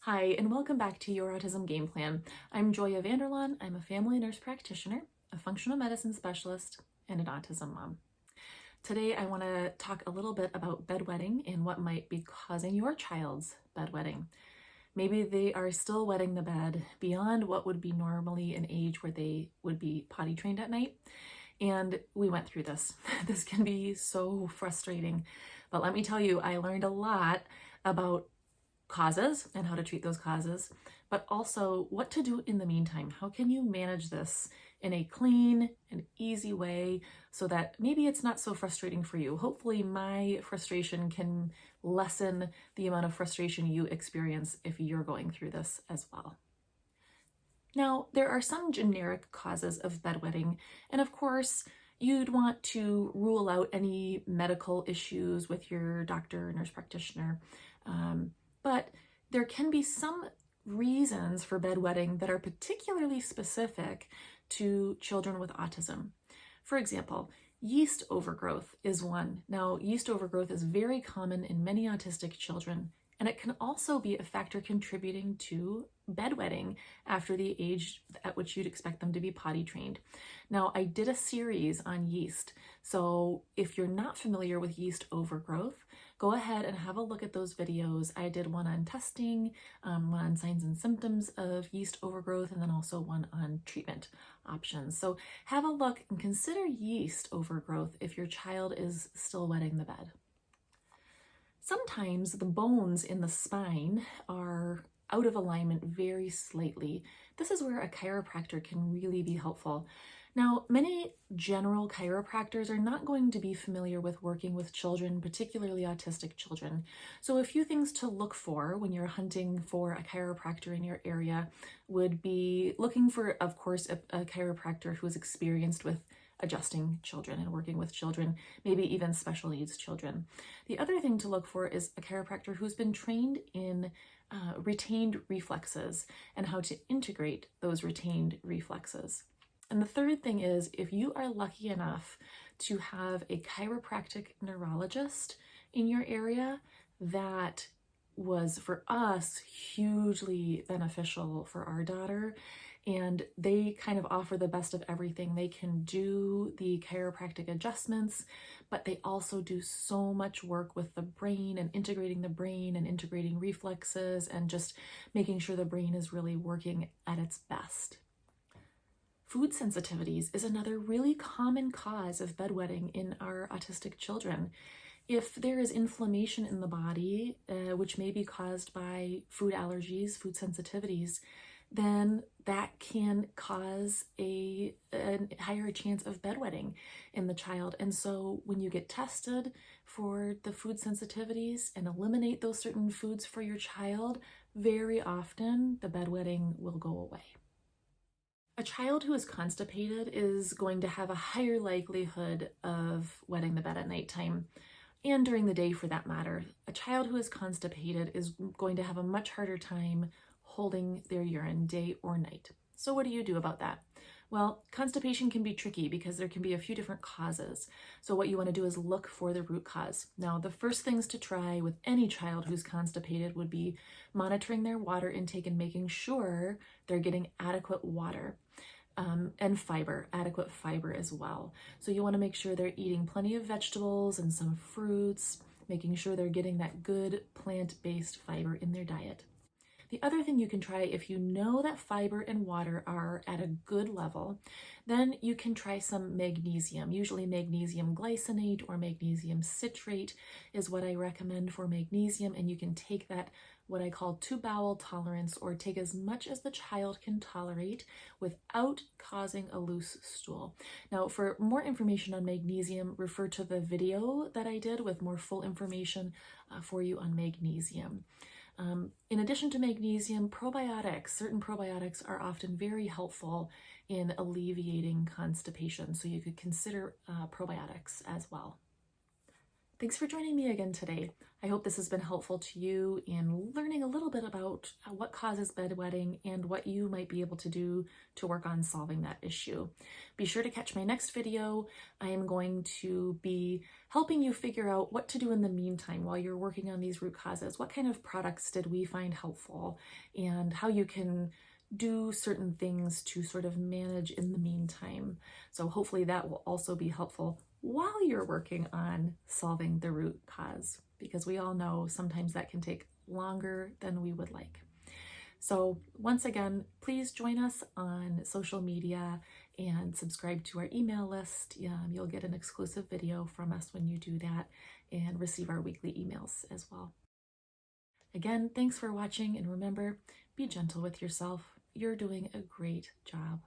Hi, and welcome back to Your Autism Game Plan. I'm Joya Vanderlaan. I'm a family nurse practitioner, a functional medicine specialist, and an autism mom. Today, I want to talk a little bit about bedwetting and what might be causing your child's bedwetting. Maybe they are still wetting the bed beyond what would be normally an age where they would be potty trained at night. And we went through this. This can be so frustrating. But let me tell you, I learned a lot about causes and how to treat those causes, but also what to do in the meantime. How can you manage this in a clean and easy way so that maybe it's not so frustrating for you? Hopefully my frustration can lessen the amount of frustration you experience if you're going through this as well. Now, there are some generic causes of bedwetting, and of course, you'd want to rule out any medical issues with your doctor or nurse practitioner. But there can be some reasons for bedwetting that are particularly specific to children with autism. For example, yeast overgrowth is one. Now, yeast overgrowth is very common in many autistic children, and it can also be a factor contributing to bedwetting after the age at which you'd expect them to be potty trained. Now, I did a series on yeast, so if you're not familiar with yeast overgrowth, go ahead and have a look at those videos. I did one on testing, one on signs and symptoms of yeast overgrowth, and then also one on treatment options. So have a look and consider yeast overgrowth if your child is still wetting the bed. Sometimes the bones in the spine are out of alignment very slightly. This is where a chiropractor can really be helpful. Now, many general chiropractors are not going to be familiar with working with children, particularly autistic children. So a few things to look for when you're hunting for a chiropractor in your area would be looking for, of course, a chiropractor who is experienced with adjusting children and working with children, maybe even special needs children. The other thing to look for is a chiropractor who's been trained in retained reflexes and how to integrate those retained reflexes. And the third thing is, if you are lucky enough to have a chiropractic neurologist in your area, that was for us hugely beneficial for our daughter. And they kind of offer the best of everything. They can do the chiropractic adjustments, but they also do so much work with the brain and integrating reflexes and just making sure the brain is really working at its best. Food sensitivities is another really common cause of bedwetting in our autistic children. If there is inflammation in the body, which may be caused by food allergies, food sensitivities, then that can cause a higher chance of bedwetting in the child. And so when you get tested for the food sensitivities and eliminate those certain foods for your child, very often the bedwetting will go away. A child who is constipated is going to have a higher likelihood of wetting the bed at nighttime, and during the day for that matter. A child who is constipated is going to have a much harder time holding their urine day or night. So what do you do about that? Well, constipation can be tricky because there can be a few different causes. So what you want to do is look for the root cause. Now, the first things to try with any child who's constipated would be monitoring their water intake and making sure they're getting adequate water. And fiber, adequate fiber as well. So you want to make sure they're eating plenty of vegetables and some fruits, making sure they're getting that good plant-based fiber in their diet. The other thing you can try, if you know that fiber and water are at a good level, then you can try some magnesium. Usually magnesium glycinate or magnesium citrate is what I recommend for magnesium, and you can take that, what I call 2-bowel tolerance, or take as much as the child can tolerate without causing a loose stool. Now, for more information on magnesium, refer to the video that I did with more full information for you on magnesium. In addition to magnesium, probiotics, certain probiotics are often very helpful in alleviating constipation, so you could consider probiotics as well. Thanks for joining me again today. I hope this has been helpful to you in learning a little bit about what causes bedwetting and what you might be able to do to work on solving that issue. Be sure to catch my next video. I am going to be helping you figure out what to do in the meantime while you're working on these root causes. What kind of products did we find helpful, and how you can do certain things to sort of manage in the meantime. So hopefully that will also be helpful while you're working on solving the root cause, because we all know sometimes that can take longer than we would like. So once again, please join us on social media and subscribe to our email list. You'll get an exclusive video from us when you do that and receive our weekly emails as well. Again, thanks for watching, and remember, be gentle with yourself. You're doing a great job.